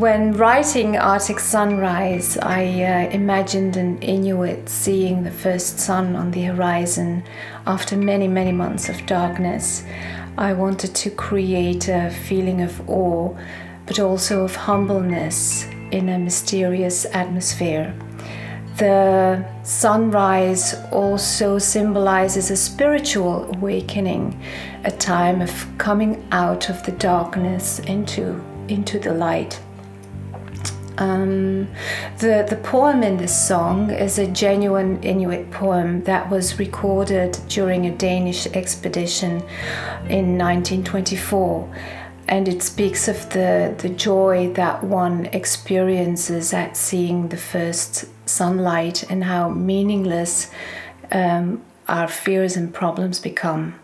When writing Arctic Sunrise, I imagined an Inuit seeing the first sun on the horizon after many, many months of darkness. I wanted to create a feeling of awe, but also of humbleness in a mysterious atmosphere. The sunrise also symbolizes a spiritual awakening, a time of coming out of the darkness into the light. The poem in this song is a genuine Inuit poem that was recorded during a Danish expedition in 1924, and it speaks of the joy that one experiences at seeing the first sunlight and how meaningless our fears and problems become.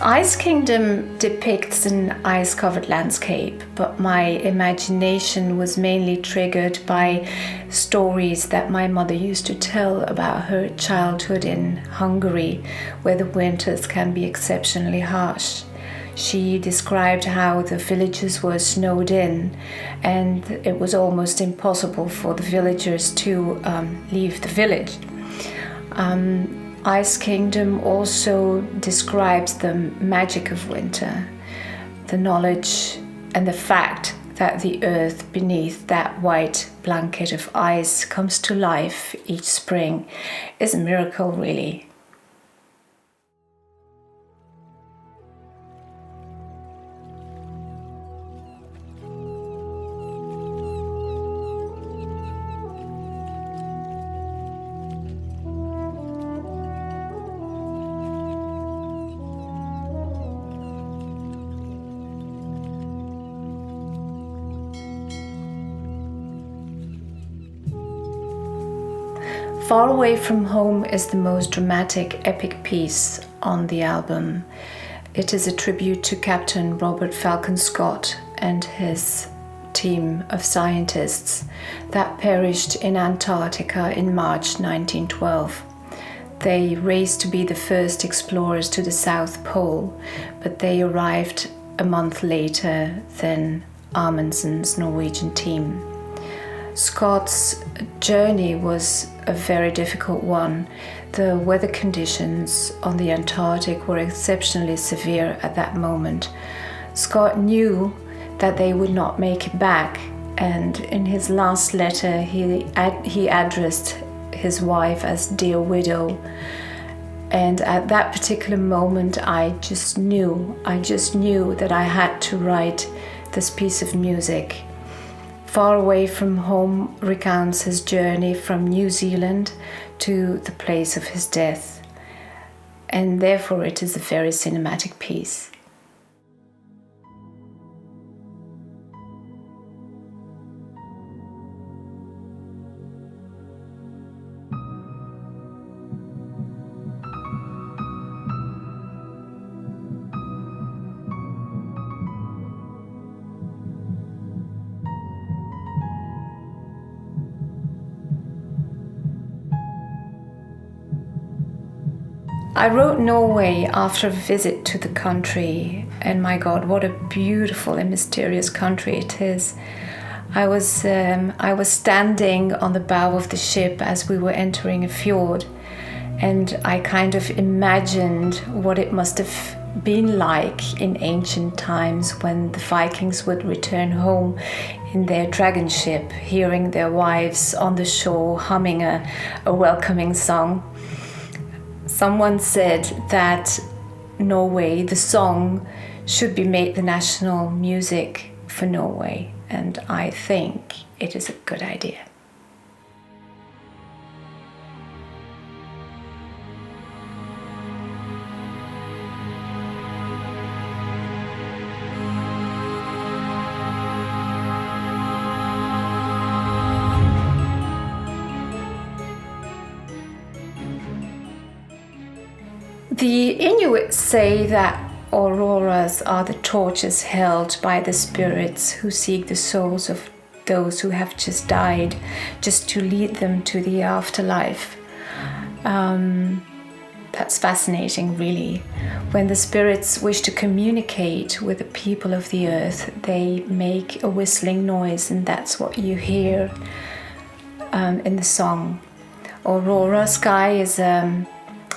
Ice Kingdom depicts an ice-covered landscape, but my imagination was mainly triggered by stories that my mother used to tell about her childhood in Hungary, where the winters can be exceptionally harsh. She described how the villages were snowed in, and it was almost impossible for the villagers to leave the village. Ice Kingdom also describes the magic of winter, the knowledge and the fact that the earth beneath that white blanket of ice comes to life each spring is a miracle, really. Far Away From Home is the most dramatic, epic piece on the album. It is a tribute to Captain Robert Falcon Scott and his team of scientists that perished in Antarctica in March 1912. They raced to be the first explorers to the South Pole, but they arrived a month later than Amundsen's Norwegian team. Scott's journey was a very difficult one. The weather conditions on the Antarctic were exceptionally severe at that moment. Scott knew that they would not make it back, and in his last letter he addressed his wife as "dear widow." And at that particular moment I just knew that I had to write this piece of music. Far Away From Home recounts his journey from New Zealand to the place of his death, and therefore it is a very cinematic piece. I wrote Norway after a visit to the country, and my God, what a beautiful and mysterious country it is. I was standing on the bow of the ship as we were entering a fjord, and I kind of imagined what it must have been like in ancient times when the Vikings would return home in their dragon ship, hearing their wives on the shore humming a welcoming song. Someone said that Norway, the song, should be made the national music for Norway, and I think it is a good idea. The Inuit say that auroras are the torches held by the spirits who seek the souls of those who have just died, just to lead them to the afterlife. That's fascinating, really. When the spirits wish to communicate with the people of the earth, they make a whistling noise, and that's what you hear in the song. Aurora sky is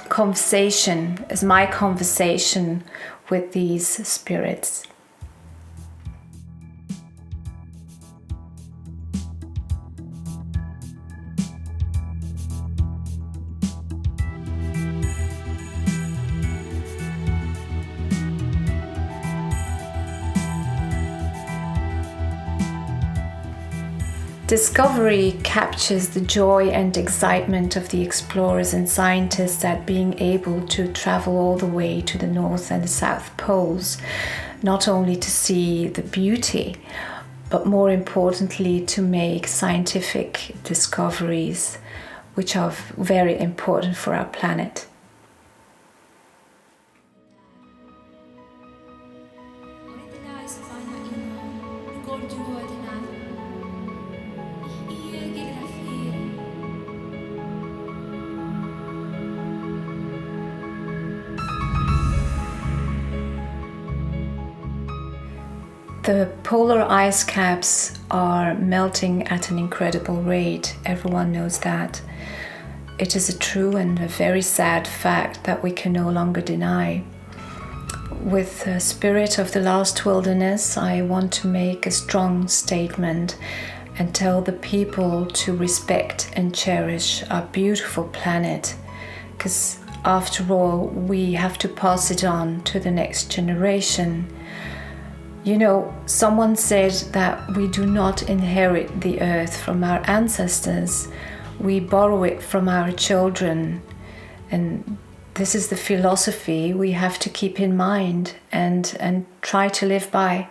conversation, is my conversation with these spirits. Discovery captures the joy and excitement of the explorers and scientists at being able to travel all the way to the North and the South Poles, not only to see the beauty, but more importantly to make scientific discoveries which are very important for our planet. The polar ice caps are melting at an incredible rate. Everyone knows that. It is a true and a very sad fact that we can no longer deny. With the spirit of the last wilderness, I want to make a strong statement and tell the people to respect and cherish our beautiful planet, because after all, we have to pass it on to the next generation. You know, someone said that we do not inherit the earth from our ancestors, we borrow it from our children. And this is the philosophy we have to keep in mind and try to live by.